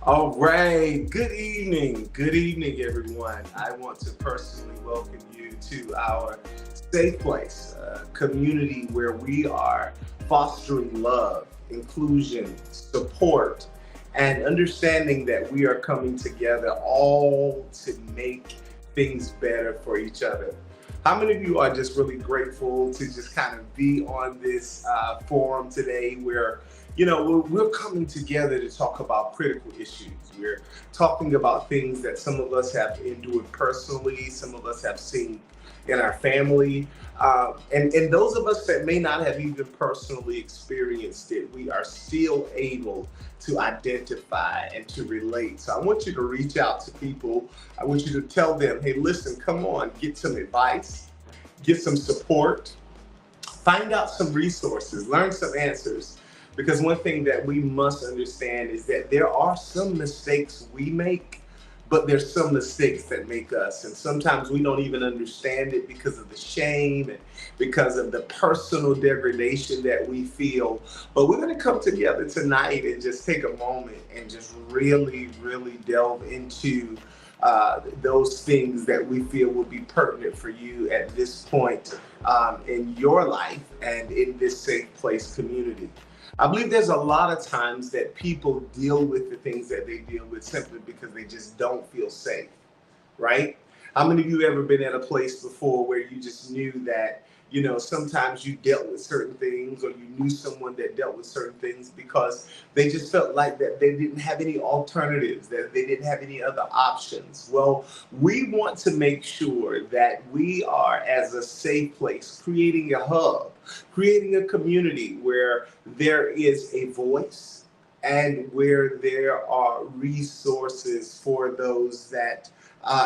All right. Good evening. Good evening, everyone. I want to personally welcome you to our safe place, a community where we are fostering love, inclusion, support, and understanding that we are coming together all to make things better for each other. How many of you are just really grateful to just kind of be on this forum today where we're coming together to talk about critical issues. We're talking about things that some of us have endured personally, some of us have seen in our family, and those of us that may not have even personally experienced it, we are still able to identify and to relate. So I want you to reach out to people. I want you to tell them, hey, listen, come on, get some advice, get some support, find out some resources, learn some answers. Because one thing that we must understand is that there are some mistakes we make, but there's some mistakes that make us. And sometimes we don't even understand it because of the shame and because of the personal degradation that we feel. But we're going to come together tonight and just take a moment and just really, really delve into those things that we feel will be pertinent for you at this point in your life and in this safe place community. I believe there's a lot of times that people deal with the things that they deal with simply because they just don't feel safe, right? How many of you ever been at a place before where you just knew that, sometimes you dealt with certain things or you knew someone that dealt with certain things because they just felt like that they didn't have any alternatives, that they didn't have any other options? Well, we want to make sure that we are, as a safe place, creating a hub, creating a community where there is a voice and where there are resources for those that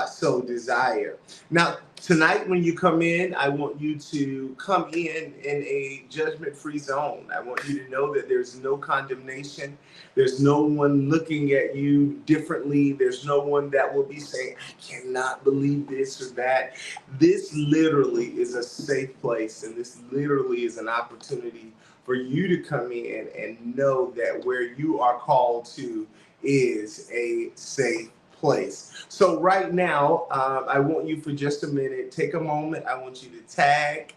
so desire. Now, tonight when you come in, I want you to come in a judgment-free zone. I want you to know that there's no condemnation. There's no one looking at you differently. There's no one that will be saying, I cannot believe this or that. This literally is a safe place, and this literally is an opportunity for you to come in and know that where you are called to is a safe place. So right now, I want you for just a minute, take a moment. I want you to tag.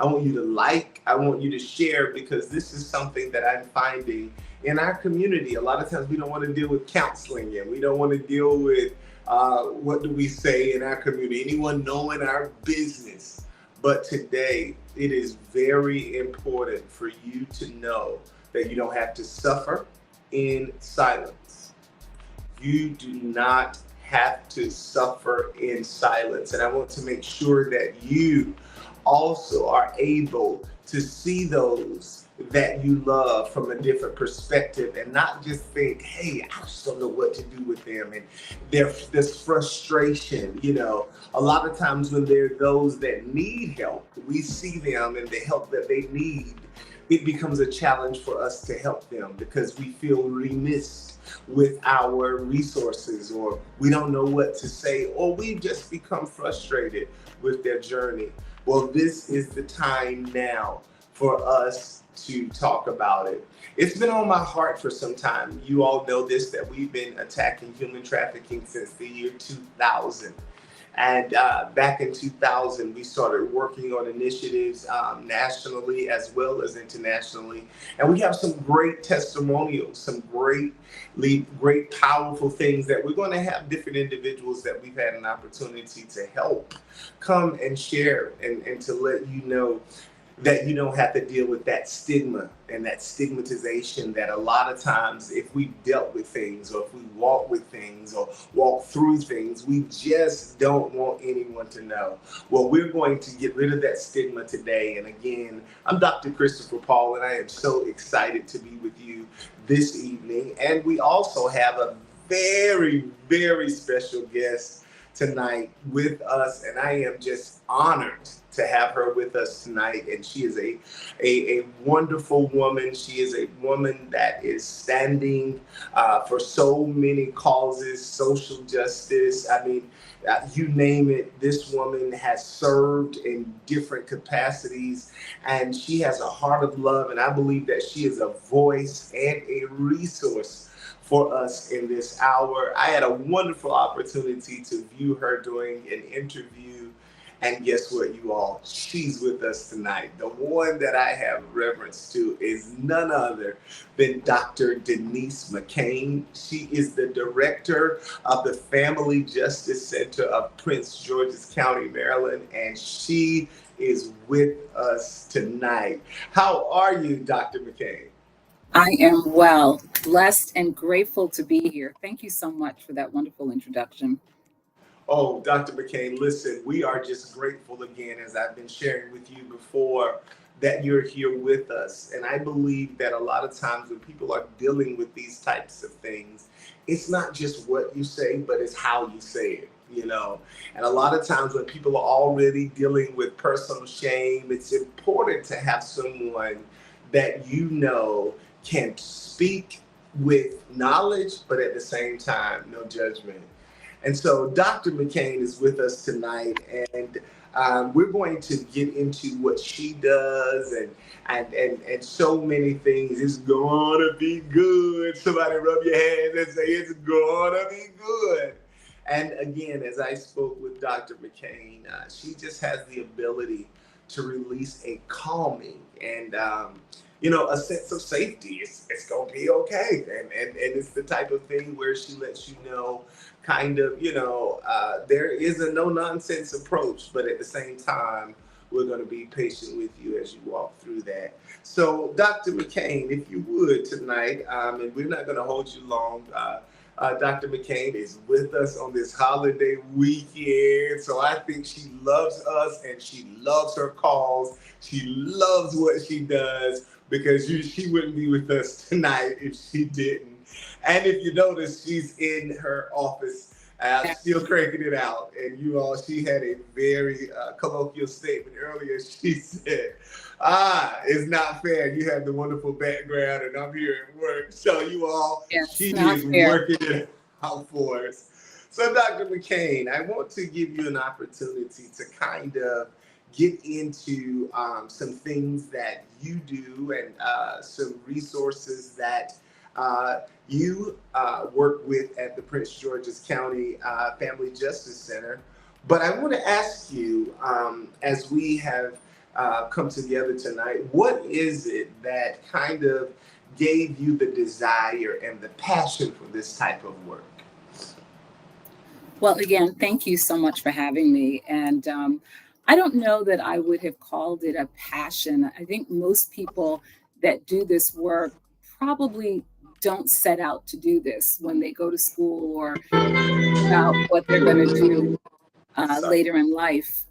I want you to like. I want you to share because this is something that I'm finding in our community. A lot of times we don't want to deal with counseling and we don't want to deal with what do we say in our community, anyone knowing our business. But today, it is very important for you to know that you don't have to suffer in silence. You do not have to suffer in silence. And I want to make sure that you also are able to see those that you love from a different perspective and not just think, hey, I just don't know what to do with them. And there's this frustration, a lot of times when there are those that need help, we see them and the help that they need, it becomes a challenge for us to help them because we feel remiss with our resources, or we don't know what to say, or we just become frustrated with their journey. Well, this is the time now for us to talk about it. It's been on my heart for some time. You all know this, that we've been attacking human trafficking since the year 2000. And back in 2000, we started working on initiatives nationally as well as internationally. And we have some great testimonials, some great, powerful things that we're going to have different individuals that we've had an opportunity to help come and share and to let you know that you don't have to deal with that stigma and that stigmatization that a lot of times if we dealt with things or if we walk with things or walk through things, we just don't want anyone to know. Well, we're going to get rid of that stigma today. And again, I'm Dr. Christopher Paul, and I am so excited to be with you this evening. And we also have a very, very special guest tonight with us, and I am just honored to have her with us tonight. And she is a wonderful woman. She is a woman that is standing for so many causes, social justice. I mean, you name it, this woman has served in different capacities, and she has a heart of love. And I believe that she is a voice and a resource for us in this hour. I had a wonderful opportunity to view her doing an interview. And guess what, you all? She's with us tonight. The one that I have reverence to is none other than Dr. Denise McCain. She is the director of the Family Justice Center of Prince George's County, Maryland, and she is with us tonight. How are you, Dr. McCain? I am well, blessed, and grateful to be here. Thank you so much for that wonderful introduction. Oh, Dr. McCain, listen, we are just grateful again, as I've been sharing with you before, that you're here with us. And I believe that a lot of times when people are dealing with these types of things, it's not just what you say, but it's how you say it, you know. And a lot of times when people are already dealing with personal shame, it's important to have someone that you know can speak with knowledge, but at the same time, no judgment. And so Dr. McCain is with us tonight, and we're going to get into what she does and so many things. It's gonna be good. Somebody rub your hands and say it's gonna be good. And again, as I spoke with Dr. McCain, she just has the ability to release a calming and a sense of safety. It's gonna be okay, and it's the type of thing where she lets you know, kind of, there is a no nonsense approach, but at the same time, we're going to be patient with you as you walk through that. So, Dr. McCain, if you would tonight, and we're not going to hold you long. Dr. McCain is with us on this holiday weekend. So I think she loves us and she loves her calls. She loves what she does because she wouldn't be with us tonight if she didn't. And if you notice, she's in her office, still cranking it out. And you all, she had a very colloquial statement earlier. She said, it's not fair. You have the wonderful background and I'm here at work. So you all, she is working it out for us. So Dr. McCain, I want to give you an opportunity to kind of get into some things that you do and some resources that you work with at the Prince George's County Family Justice Center. But I want to ask you, as we have come together tonight, what is it that kind of gave you the desire and the passion for this type of work? Well, again, thank you so much for having me. And I don't know that I would have called it a passion. I think most people that do this work probably don't set out to do this when they go to school or about what they're going to do later in life.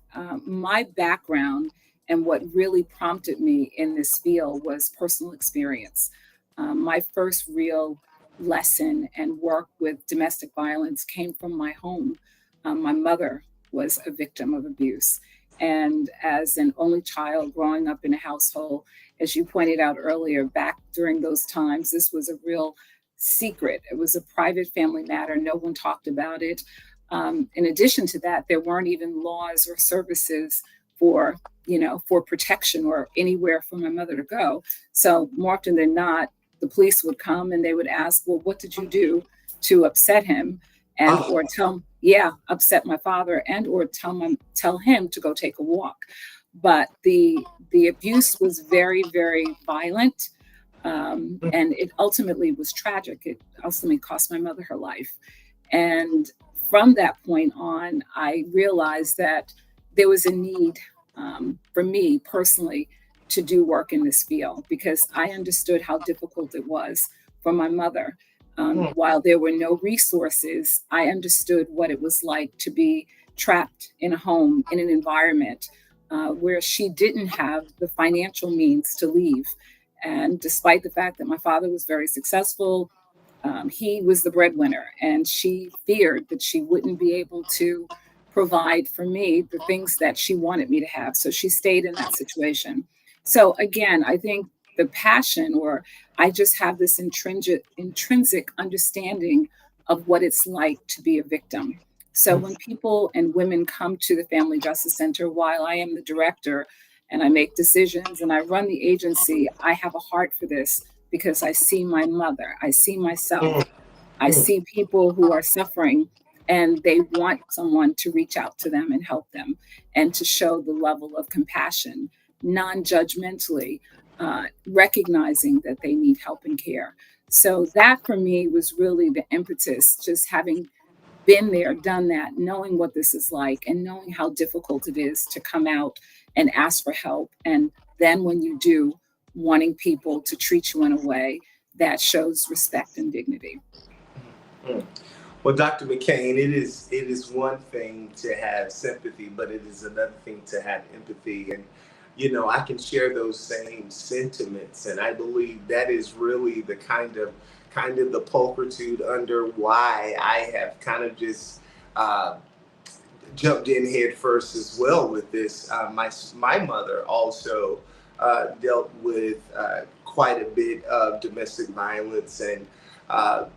My background and what really prompted me in this field was personal experience. My first real lesson and work with domestic violence came from my home. My mother was a victim of abuse. And as an only child growing up in a household, as you pointed out earlier, back during those times, this was a real secret. It was a private family matter. No one talked about it. In addition to that, there weren't even laws or services for, for protection or anywhere for my mother to go. So more often than not, the police would come and they would ask, well, what did you do to upset him? And or upset my father and or tell him to go take a walk. But the abuse was very, very violent. And it ultimately was tragic. It ultimately cost my mother her life. And from that point on, I realized that there was a need for me personally to do work in this field because I understood how difficult it was for my mother. While there were no resources, I understood what it was like to be trapped in a home, in an environment where she didn't have the financial means to leave. And despite the fact that my father was very successful, he was the breadwinner, and she feared that she wouldn't be able to provide for me the things that she wanted me to have. So she stayed in that situation. So again, I think the passion, or I just have this intrinsic understanding of what it's like to be a victim. So when people and women come to the Family Justice Center, while I am the director and I make decisions and I run the agency, I have a heart for this because I see my mother, I see myself, I see people who are suffering and they want someone to reach out to them and help them and to show the level of compassion, non judgmentally, recognizing that they need help and care. So that for me was really the impetus, just having been there, done that, knowing what this is like, and knowing how difficult it is to come out and ask for help. And then when you do, wanting people to treat you in a way that shows respect and dignity. Mm. Well, Dr. McCain, it is one thing to have sympathy, but it is another thing to have empathy. And I can share those same sentiments, and I believe that is really the kind of the pulchritude under why I have kind of just uh, jumped in head first as well with this. My mother also dealt with quite a bit of domestic violence, and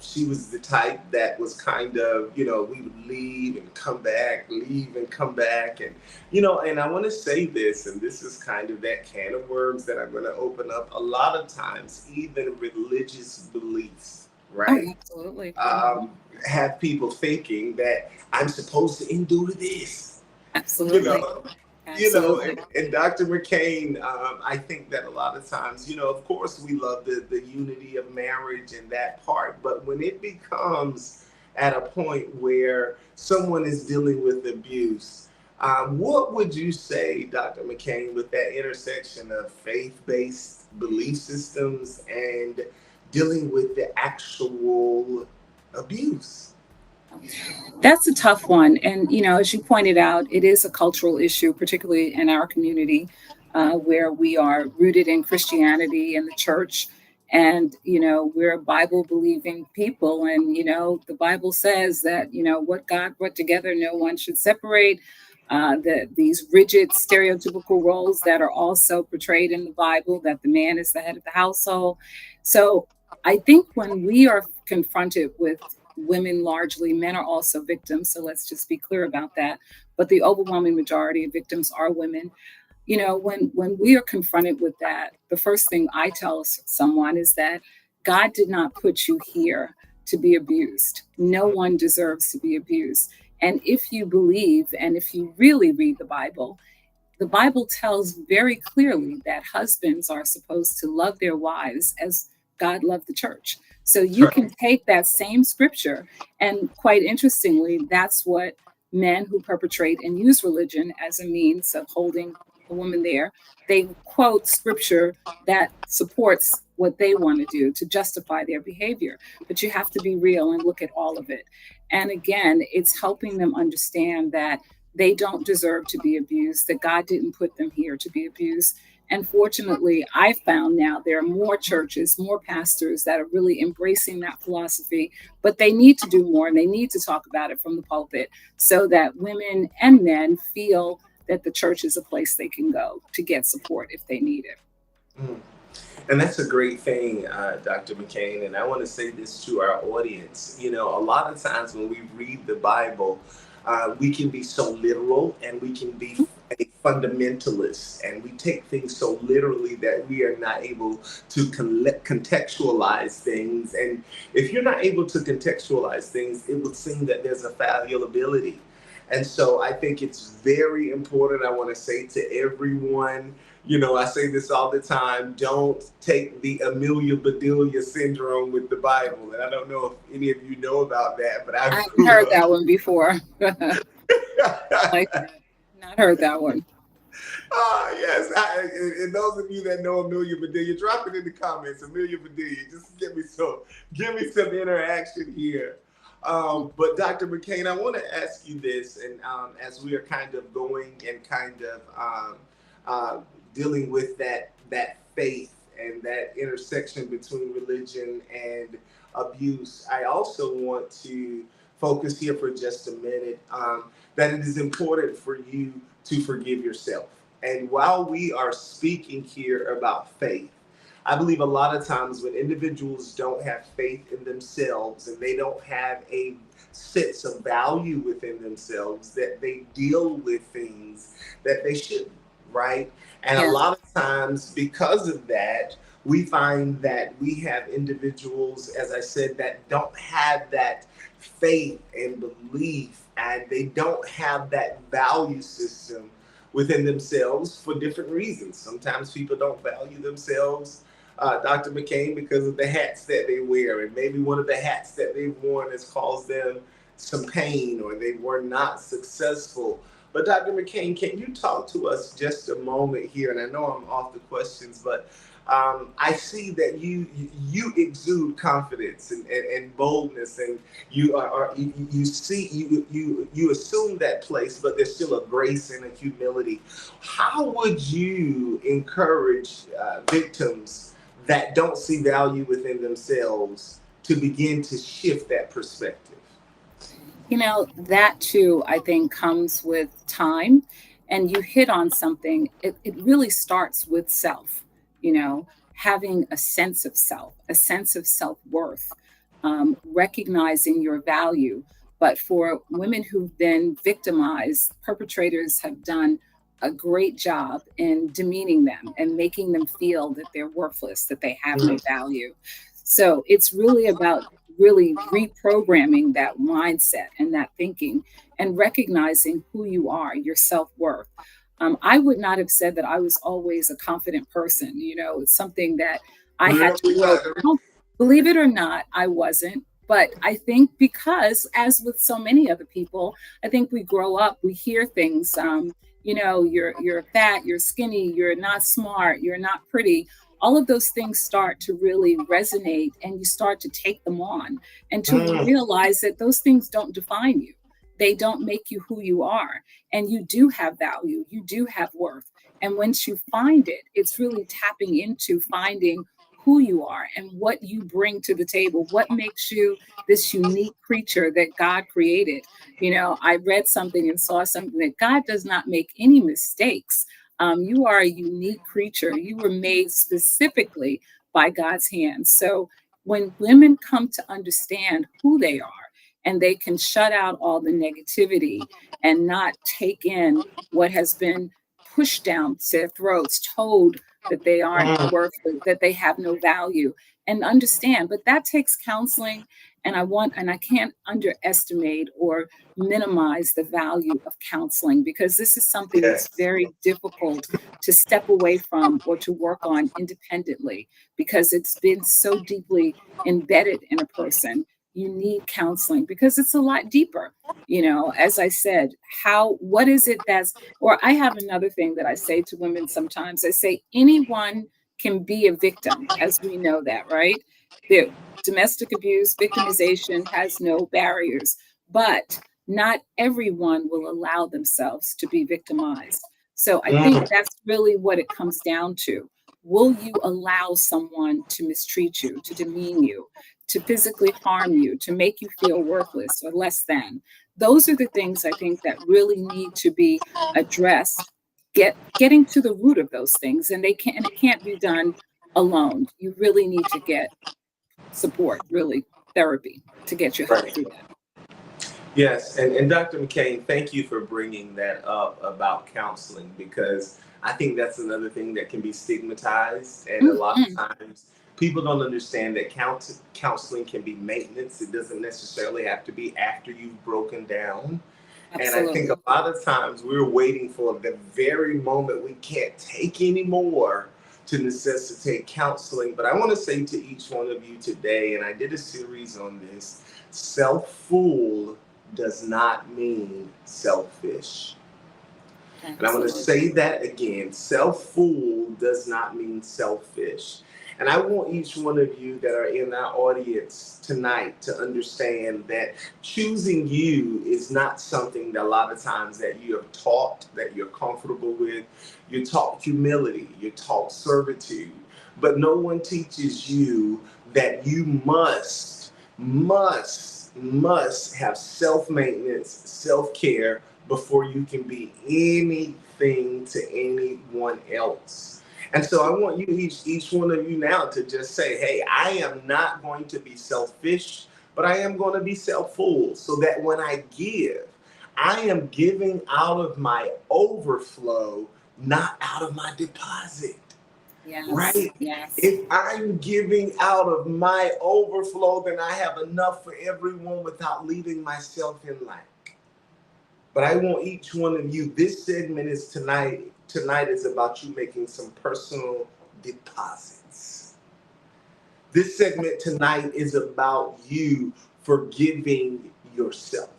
she was the type that was kind of, we would leave and come back, and and I want to say this, and this is kind of that can of worms that I'm going to open up. A lot of times, even religious beliefs, Oh, right? absolutely. Mhm. um, have people thinking that I'm supposed to endure this, you Absolutely. know, Absolutely. and Dr. McCain, I think that a lot of times, of course, we love the unity of marriage and that part, but when it becomes at a point where someone is dealing with abuse, what would you say, Dr. McCain, with that intersection of faith-based belief systems and dealing with the actual abuse? That's a tough one. And, as you pointed out, it is a cultural issue, particularly in our community, where we are rooted in Christianity and the church. And, we're a Bible believing people. And, the Bible says that, what God brought together, no one should separate. These rigid stereotypical roles that are also portrayed in the Bible, that the man is the head of the household. So I think when we are confronted with women largely, men are also victims. So let's just be clear about that. But the overwhelming majority of victims are women. When we are confronted with that, the first thing I tell someone is that God did not put you here to be abused. No one deserves to be abused. And if you believe and if you really read the Bible tells very clearly that husbands are supposed to love their wives as God loved the church. So That's you right. can take that same scripture, and quite interestingly, that's what men who perpetrate and use religion as a means of holding a woman there, they quote scripture that supports what they want to do to justify their behavior. But you have to be real and look at all of it. And again, it's helping them understand that they don't deserve to be abused, that God didn't put them here to be abused. And fortunately, I found now there are more churches, more pastors that are really embracing that philosophy, but they need to do more and they need to talk about it from the pulpit so that women and men feel that the church is a place they can go to get support if they need it. Mm. And that's a great thing, Dr. McCain. And I want to say this to our audience. A lot of times when we read the Bible, we can be so literal and we can be a fundamentalist, and we take things so literally that we are not able to contextualize things. And if you're not able to contextualize things, it would seem that there's a fallibility. And so I think it's very important. I want to say to everyone, I say this all the time: don't take the Amelia Bedelia syndrome with the Bible. And I don't know if any of you know about that, but I I haven't grew heard up. that one before. Like that. Not heard that one. Yes. And those of you that know Amelia Bedelia, drop it in the comments. Amelia Bedelia, just give me some interaction here. But Dr. McCain, I want to ask you this, and as we are kind of going and kind of uh, dealing with that faith and that intersection between religion and abuse, I also want to focus here for just a minute, that it is important for you to forgive yourself. And while we are speaking here about faith, I believe a lot of times when individuals don't have faith in themselves and they don't have a sense of value within themselves, that they deal with things that they shouldn't, right? And a Yeah. lot of times because of that, we find that we have individuals, as I said, that don't have that faith and belief, and they don't have that value system within themselves for different reasons. Sometimes people don't value themselves, Dr. McCain, because of the hats that they wear, and maybe one of the hats that they've worn has caused them some pain, or they were not successful. But Dr. McCain, can you talk to us just a moment here? And I know I'm off the questions, but I see that you exude confidence and boldness, and you see you assume that place, but there's still a grace and a humility. How would you encourage victims that don't see value within themselves to begin to shift that perspective? That too, I think, comes with time. And you hit on something. It really starts with self, you know, having a sense of self, a sense of self worth, recognizing your value. But for women who've been victimized, perpetrators have done a great job in demeaning them and making them feel that they're worthless, that they have no value. So it's really about really reprogramming that mindset and that thinking and recognizing who you are, your self worth. I would not have said that I was always a confident person. It's something that I had to work. Believe it or not, I wasn't. But I think because, as with so many other people, I think we grow up, we hear things. You're fat, you're skinny, you're not smart, you're not pretty. All of those things start to really resonate, and you start to take them on and to Mm, realize that those things don't define you. They don't make you who you are. And you do have value, you do have worth. And once you find it, it's really tapping into finding who you are and what you bring to the table, what makes you this unique creature that God created. I read something and saw something that God does not make any mistakes. You are a unique creature. You were made specifically by God's hand. So when women come to understand who they are, and they can shut out all the negativity and not take in what has been pushed down to their throats, told that they aren't mm, worth it, that they have no value, and understand. But that takes counseling. And I can't underestimate or minimize the value of counseling, because this is something that's yes. very difficult to step away from or to work on independently, because it's been so deeply embedded in a person. You need counseling because it's a lot deeper. As I said, what is it or I have another thing that I say to women sometimes. I say anyone can be a victim, as we know that, right? The domestic abuse, victimization has no barriers, but not everyone will allow themselves to be victimized. So I think Mm, that's really what it comes down to. Will you allow someone to mistreat you, to demean you, to physically harm you, to make you feel worthless or less than? Those are the things I think that really need to be addressed. Getting to the root of those things, and it can't be done alone. You really need to get support, really therapy, to get your help right. through that. Yes, and Dr. McCain, thank you for bringing that up about counseling, because I think that's another thing that can be stigmatized, and a lot of Mhm. times people don't understand that counseling can be maintenance. It doesn't necessarily have to be after you've broken down. And I think a Absolutely. lot of times we're waiting for the very moment we can't take anymore to necessitate counseling. But I want to say to each one of you today, and I did a series on this, self fool does not mean selfish. And I'm going to say Absolutely. that again. Self fool does not mean selfish. And I want each one of you that are in our audience tonight to understand that choosing you is not something that a lot of times that you are taught, that you're comfortable with. You're taught humility, you're taught servitude, but no one teaches you that you must have self maintenance, self care before you can be anything to anyone else. And so I want you, each one of you now, to just say, hey, I am not going to be selfish, but I am going to be self-full, so that when I give, I am giving out of my overflow, not out of my deposit. Yes, right? yes, If I'm giving out of my overflow, then I have enough for everyone without leaving myself in lack. But I want each one of you, this segment is tonight. Tonight is about you making some personal deposits. This segment tonight is about you forgiving yourself.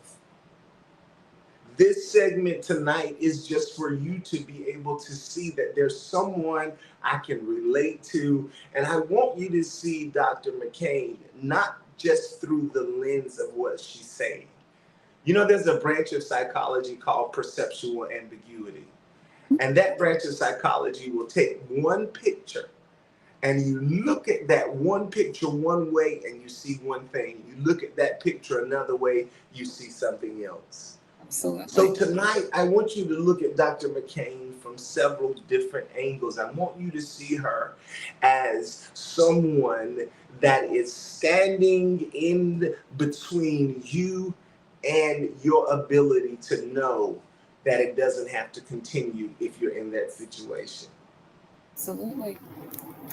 This segment tonight is just for you to be able to see that there's someone I can relate to. And I want you to see Dr. McCain not just through the lens of what she's saying. You know, there's a branch of psychology called perceptual ambiguity. And that branch of psychology will take one picture and you look at that one picture one way and you see one thing. You look at that picture another way, you see something else. So absolutely. tonight, I want you to look at Dr. McCain from several different angles. I want you to see her as someone that is standing in between you and your ability to know that it doesn't have to continue if you're in that situation. Absolutely.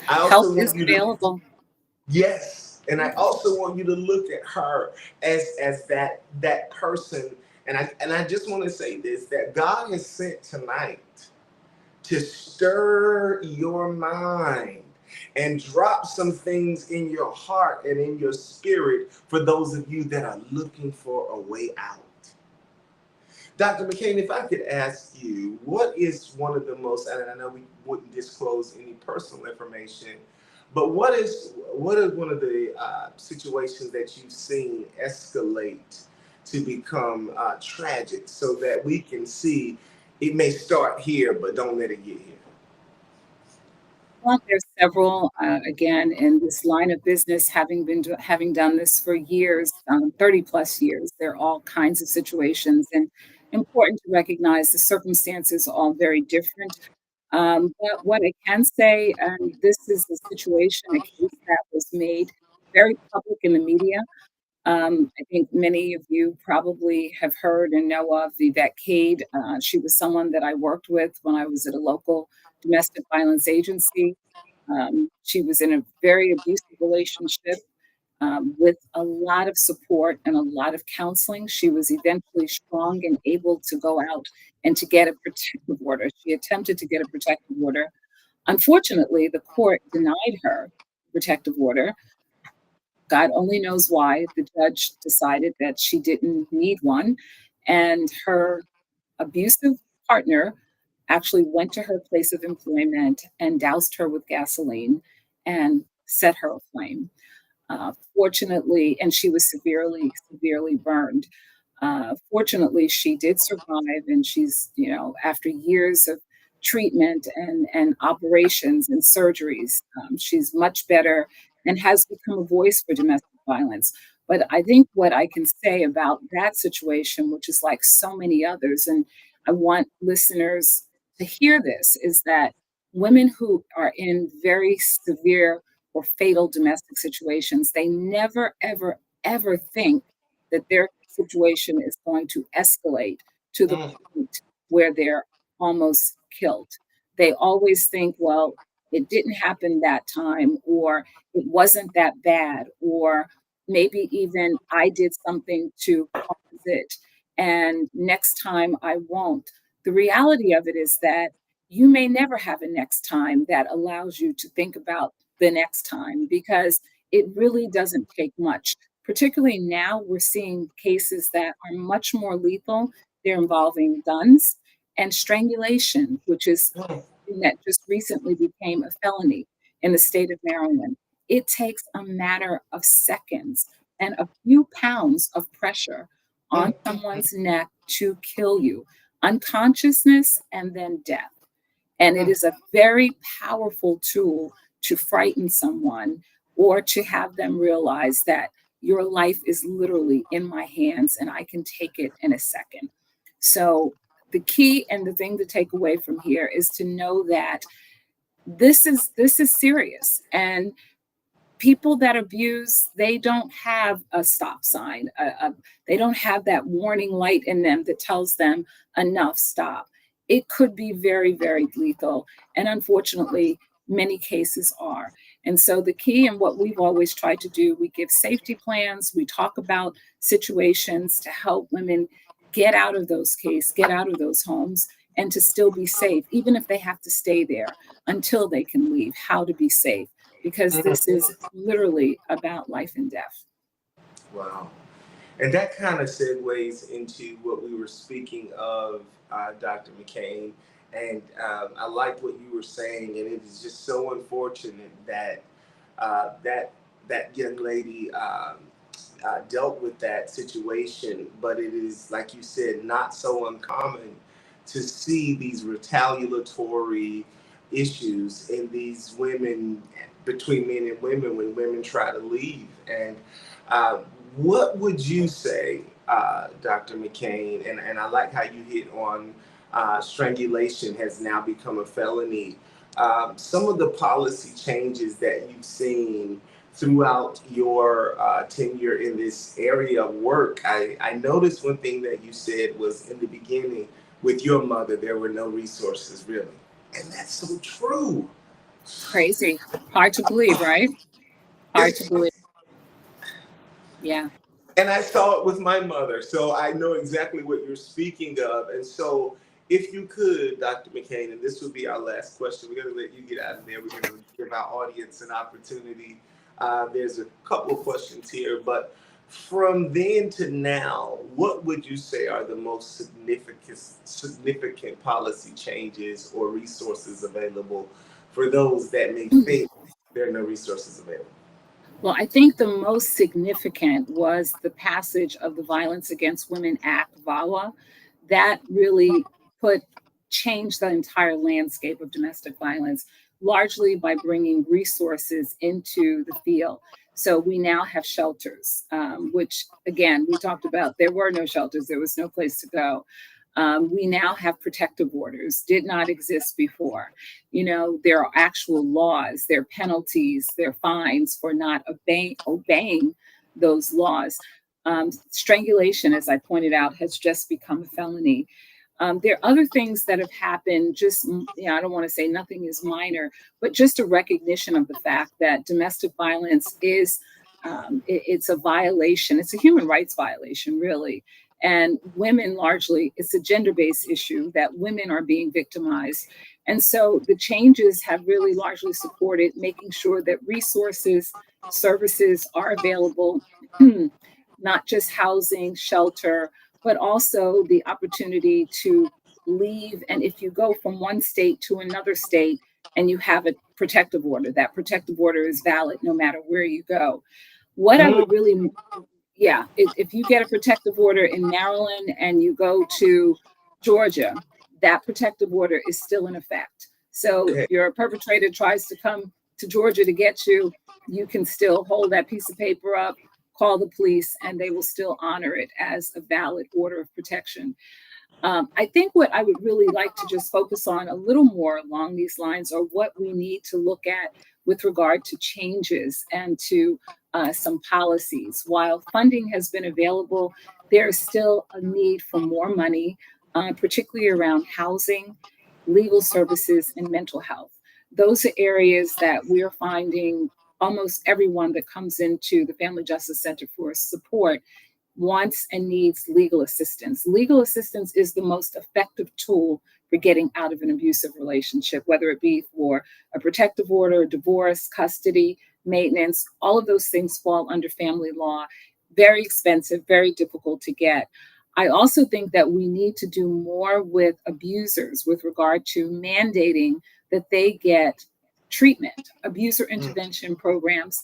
I Help also is want you to, available. yes, and I also want you to look at her as that person. And I just want to say this, that God has sent tonight to stir your mind and drop some things in your heart and in your spirit for those of you that are looking for a way out. Dr. McCain, if I could ask you, what is one of the most, and I know we wouldn't disclose any personal information, but what is one of the situations that you've seen escalate to become tragic so that we can see it may start here, but don't let it get here? Well, there's several, again, in this line of business, having done this for years, 30 plus years, there are all kinds of situations, and important to recognize the circumstances are all very different. But what I can say, and this is a situation, a case that was made very public in the media. I think many of you probably have heard and know of Yvette Cade. She was someone that I worked with when I was at a local domestic violence agency. She was in a very abusive relationship with a lot of support and a lot of counseling. She was eventually strong and able to go out and to get a protective order. She attempted to get a protective order. Unfortunately, the court denied her protective order. God only knows why. The judge decided that she didn't need one. And her abusive partner actually went to her place of employment and doused her with gasoline and set her aflame. Fortunately, and she was severely, severely burned. Fortunately, she did survive, and she's, after years of treatment and operations and surgeries, she's much better and has become a voice for domestic violence. But I think what I can say about that situation, which is like so many others, and I want listeners to hear this, is that women who are in very severe or fatal domestic situations, they never, ever, ever think that their situation is going to escalate to the Mm, point where they're almost killed. They always think, well, it didn't happen that time, or it wasn't that bad, or maybe even I did something to cause it, and next time I won't. The reality of it is that you may never have a next time that allows you to think about the next time, because it really doesn't take much. Particularly now, we're seeing cases that are much more lethal. They're involving guns and strangulation, which is mm, something that just recently became a felony in the state of Maryland. It takes a matter of seconds and a few pounds of pressure on mm, someone's neck to kill you, unconsciousness, and then death. And it mm, is a very powerful tool to frighten someone or to have them realize that your life is literally in my hands and I can take it in a second. So, the key and the thing to take away from here is to know that this is serious, and people that abuse, they don't have a stop sign, they don't have that warning light in them that tells them enough, stop. It could be very, very lethal, and unfortunately many cases are. And so the key and what we've always tried to do, we give safety plans, we talk about situations to help women get out of those cases, get out of those homes, and to still be safe, even if they have to stay there until they can leave, how to be safe, because Mm, this is literally about life and death. wow. And that kind of segues into what we were speaking of, Dr. McCain. And I like what you were saying, and it is just so unfortunate that that young lady dealt with that situation. But it is, like you said, not so uncommon to see these retaliatory issues in these women, between men and women, when women try to leave. And uh, what would you say, Dr. McCain? And I like how you hit on strangulation has now become a felony. Some of the policy changes that you've seen throughout your tenure in this area of work. I noticed one thing that you said was in the beginning, with your mother, there were no resources really. And that's so true. Crazy. Hard to believe, right? Hard to It's, believe. Yeah. and I saw it with my mother, so I know exactly what you're speaking of. And so, if you could, Dr. McCain, and this will be our last question, we're going to let you get out of there. We're going to give our audience an opportunity. There's a couple of questions here, but from then to now, what would you say are the most significant policy changes or resources available for those that may think there are no resources available? Well, I think the most significant was the passage of the Violence Against Women Act, VAWA. That really put changed the entire landscape of domestic violence, largely by bringing resources into the field. So we now have shelters, which again, we talked about, there were no shelters, there was no place to go. We now have protective orders, did not exist before. You know, there are actual laws, there are penalties, there are fines for not obeying those laws. Strangulation, as I pointed out, has just become a felony. There are other things that have happened, just, I don't want to say nothing is minor, but just a recognition of the fact that domestic violence is, it's a violation, it's a human rights violation, really. And women largely, it's a gender based issue that women are being victimized. And so the changes have really largely supported making sure that resources, services are available, not just housing, shelter, but also the opportunity to leave. And if you go from one state to another state and you have a protective order, that protective order is valid no matter where you go. What I Mm, would really, yeah, if you get a protective order in Maryland and you go to Georgia, that protective order is still in effect. So if okay. your perpetrator tries to come to Georgia to get you, you can still hold that piece of paper up, call the police, and they will still honor it as a valid order of protection. I think what I would really like to just focus on a little more along these lines are what we need to look at with regard to changes and to some policies. While funding has been available, there is still a need for more money, particularly around housing, legal services, and mental health. Those are areas that we're finding almost everyone that comes into the Family Justice Center for support wants and needs legal assistance. Legal assistance is the most effective tool for getting out of an abusive relationship, whether it be for a protective order, divorce, custody, maintenance. All of those things fall under family law. Very expensive, very difficult to get. I also think that we need to do more with abusers with regard to mandating that they get treatment, abuser Mm, intervention programs,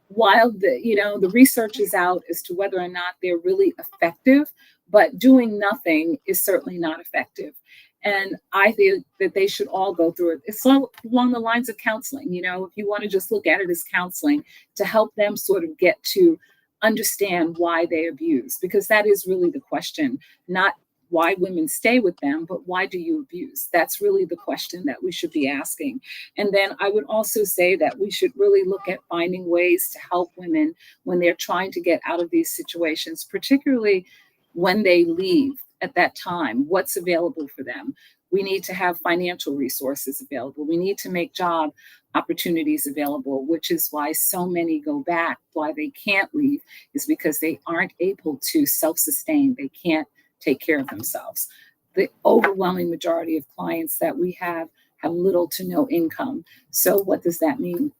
while the research is out as to whether or not they're really effective, but doing nothing is certainly not effective. And I think that they should all go through it. It's along the lines of counseling. If you want to just look at it as counseling to help them sort of get to understand why they abuse, because that is really the question, not why women stay with them, but why do you abuse? That's really the question that we should be asking. And then I would also say that we should really look at finding ways to help women when they're trying to get out of these situations, particularly when they leave at that time, what's available for them. We need to have financial resources available. We need to make job opportunities available, which is why so many go back. Why they can't leave is because they aren't able to self sustain. They can't take care of themselves. The overwhelming majority of clients that we have little to no income. So, what does that mean?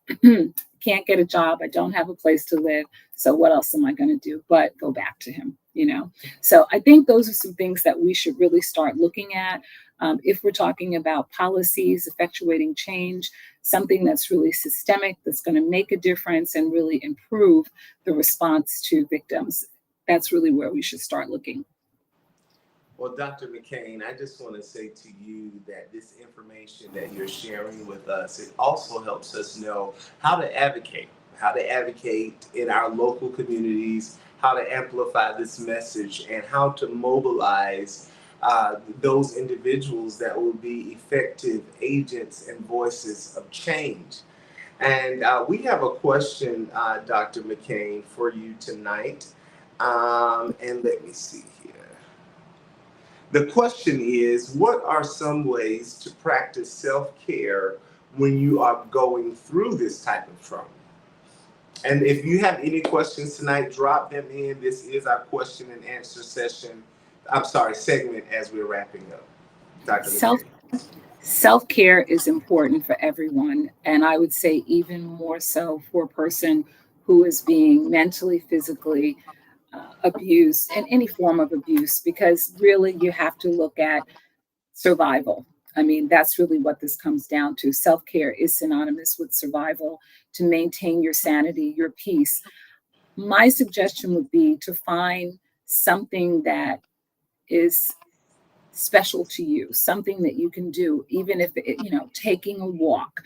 Can't get a job. I don't have a place to live. So, what else am I going to do but go back to him? So I think those are some things that we should really start looking at. If we're talking about policies effectuating change, something that's really systemic, that's going to make a difference and really improve the response to victims, that's really where we should start looking. Well, Dr. McCain, I just want to say to you that this information that you're sharing with us, it also helps us know how to advocate in our local communities, how to amplify this message, and how to mobilize those individuals that will be effective agents and voices of change. And we have a question, Dr. McCain, for you tonight. And let me see here. The question is, what are some ways to practice self-care when you are going through this type of trauma? And if you have any questions tonight, drop them in. This is our question and answer segment as we're wrapping up. Dr. Self McCain. Self care is important for everyone, and I would say even more so for a person who is being mentally, physically abused in any form of abuse, because really you have to look at survival. I mean, that's really what this comes down to. Self care is synonymous with survival to maintain your sanity, your peace. My suggestion would be to find something that is special to you, something that you can do, even if taking a walk,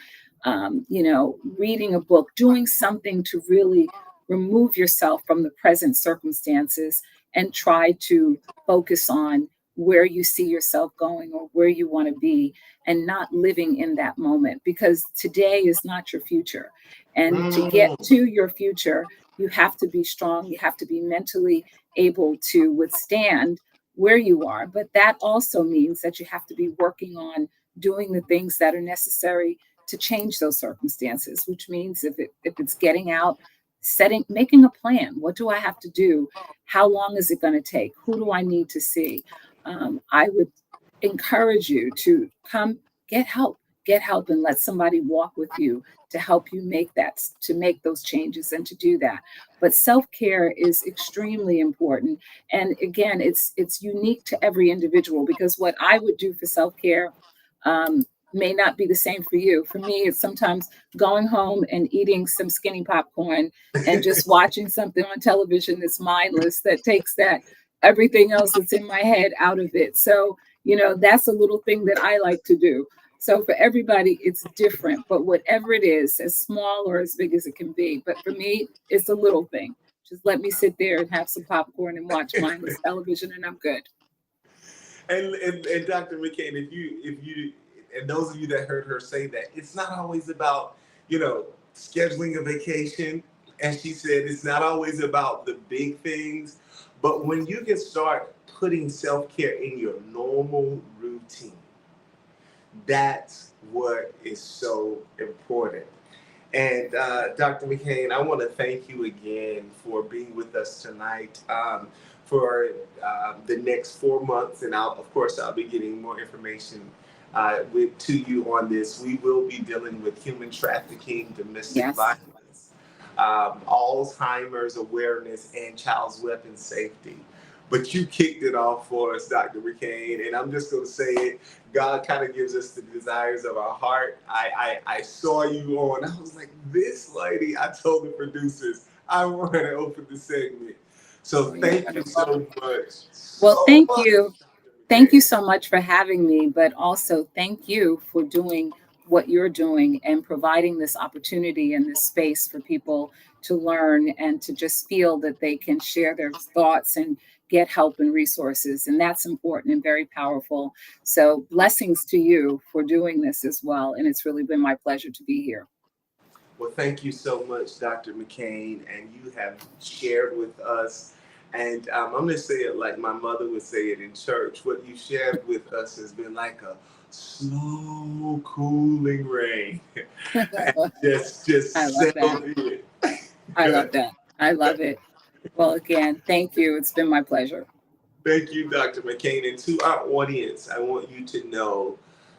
reading a book, doing something to really remove yourself from the present circumstances and try to focus on where you see yourself going or where you want to be, and not living in that moment, because today is not your future. And to get Mm. to your future, you have to be strong, you have to be mentally able to withstand where you are. But that also means that you have to be working on doing the things that are necessary to change those circumstances, which means if it's getting out, making a plan. What do I have to do? How long is it going to take? Who do I need to see? I would encourage you to come get help. Get help and let somebody walk with you to help you to make those changes and to do that. But self-care is extremely important. And again, it's unique to every individual, because what I would do for self-care may not be the same for you. For me, it's sometimes going home and eating some skinny popcorn and just watching something on television that's mindless, that takes that everything else that's in my head out of it. So, that's a little thing that I like to do. So for everybody, it's different, but whatever it is, as small or as big as it can be. But for me, it's a little thing. Just let me sit there and have some popcorn and watch mindless television, and I'm good. And Dr. McCain, if you and those of you that heard her say that, it's not always about, scheduling a vacation. As she said, it's not always about the big things, but when you can start putting self-care in your normal routine, that's what is so important. And Dr. McCain, I want to thank you again for being with us tonight, for the next 4 months. And of course, I'll be getting more information to you on this. We will be dealing with human trafficking, domestic Yes. violence, Alzheimer's awareness, and child's weapons safety. But you kicked it off for us, Dr. McCain, and I'm just going to say it. God kind of gives us the desires of our heart. I saw you on. I was like, this lady. I told the producers I want to open the segment. So Oh, you're thank you wonderful. so much. Well, So thank much, you. Dr. Thank you McCain. so much for having me, but also thank you for doing what you're doing and providing this opportunity and this space for people to learn and to just feel that they can share their thoughts and get help and resources. And that's important and very powerful. So, blessings to you for doing this as well. And it's really been my pleasure to be here. Well, thank you so much, Dr. McCain, and you have shared with us. And I'm going to say it like my mother would say it in church. What you shared with us has been like a slow cooling rain. And I just love that. settle in. I love Good. that. I love it. Well, again, thank you. It's been my pleasure. Thank you, Dr. McCain. And to our audience, I want you to know,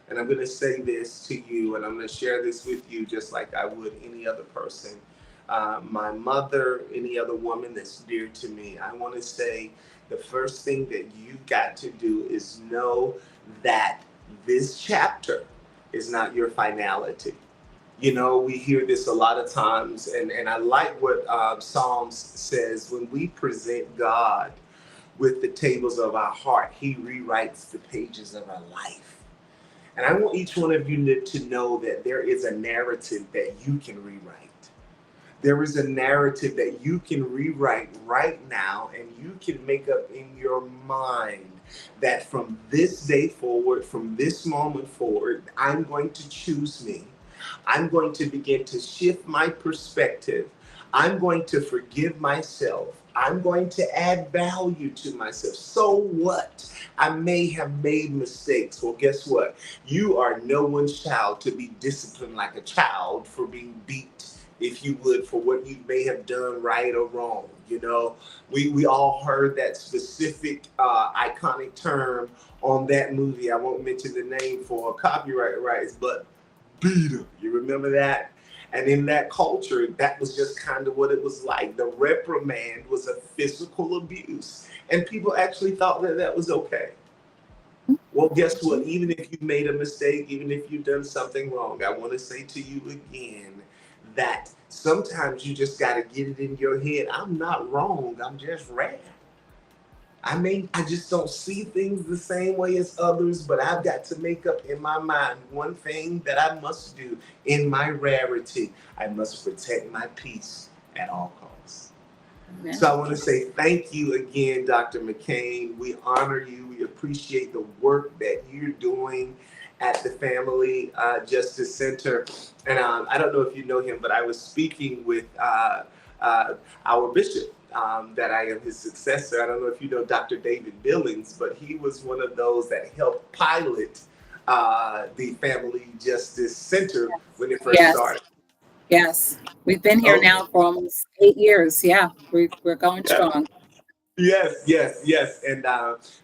and I'm going to say this to you, and I'm going to share this with you just like I would any other person. My mother, any other woman that's dear to me, I want to say the first thing that you got to do is know that this chapter is not your finality. You know, we hear this a lot of times, and I like what Psalms says when we present God with the tables of our heart, he rewrites the pages of our life. And I want each one of you to know that there is a narrative that you can rewrite. There is a narrative that you can rewrite right now, and you can make up in your mind that from this day forward, from this moment forward, I'm going to choose me. I'm going to begin to shift my perspective. I'm going to forgive myself. I'm going to add value to myself. So what? I may have made mistakes. Well, guess what? You are no one's child to be disciplined like a child for being beat, if you would, for what you may have done right or wrong. You know, we all heard that specific iconic term on that movie. I won't mention the name for copyright rights, but beat him. You remember that? And in that culture, that was just kind of what it was like. The reprimand was a physical abuse. And people actually thought that that was okay. Well, guess what? Even if you made a mistake, even if you've done something wrong, I want to say to you again that sometimes you just got to get it in your head. I'm not wrong. I'm just rare. I mean, I just don't see things the same way as others, but I've got to make up in my mind one thing that I must do in my rarity. I must protect my peace at all costs. So Amen. I want to say thank you again, Dr. McCain. We honor you. We appreciate the work that you're doing at the Family Justice Center. And I don't know if you know him, but I was speaking with uh, our bishop. That I am his successor. I don't know if you know Dr. David Billings, but he was one of those that helped pilot the Family Justice Center when it first Yes. started. Yes. We've been here Okay. now for almost 8 years. Yeah. We're going Yeah. strong. Yes, yes, yes. And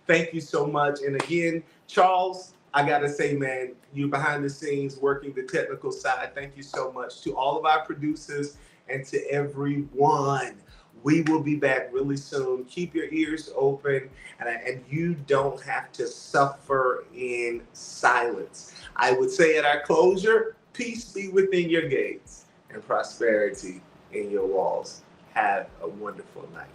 thank you so much. And again, Charles, I got to say, man, you behind the scenes working the technical side. Thank you so much to all of our producers and to everyone. We will be back really soon. Keep your ears open, and you don't have to suffer in silence. I would say at our closure, peace be within your gates and prosperity in your walls. Have a wonderful night.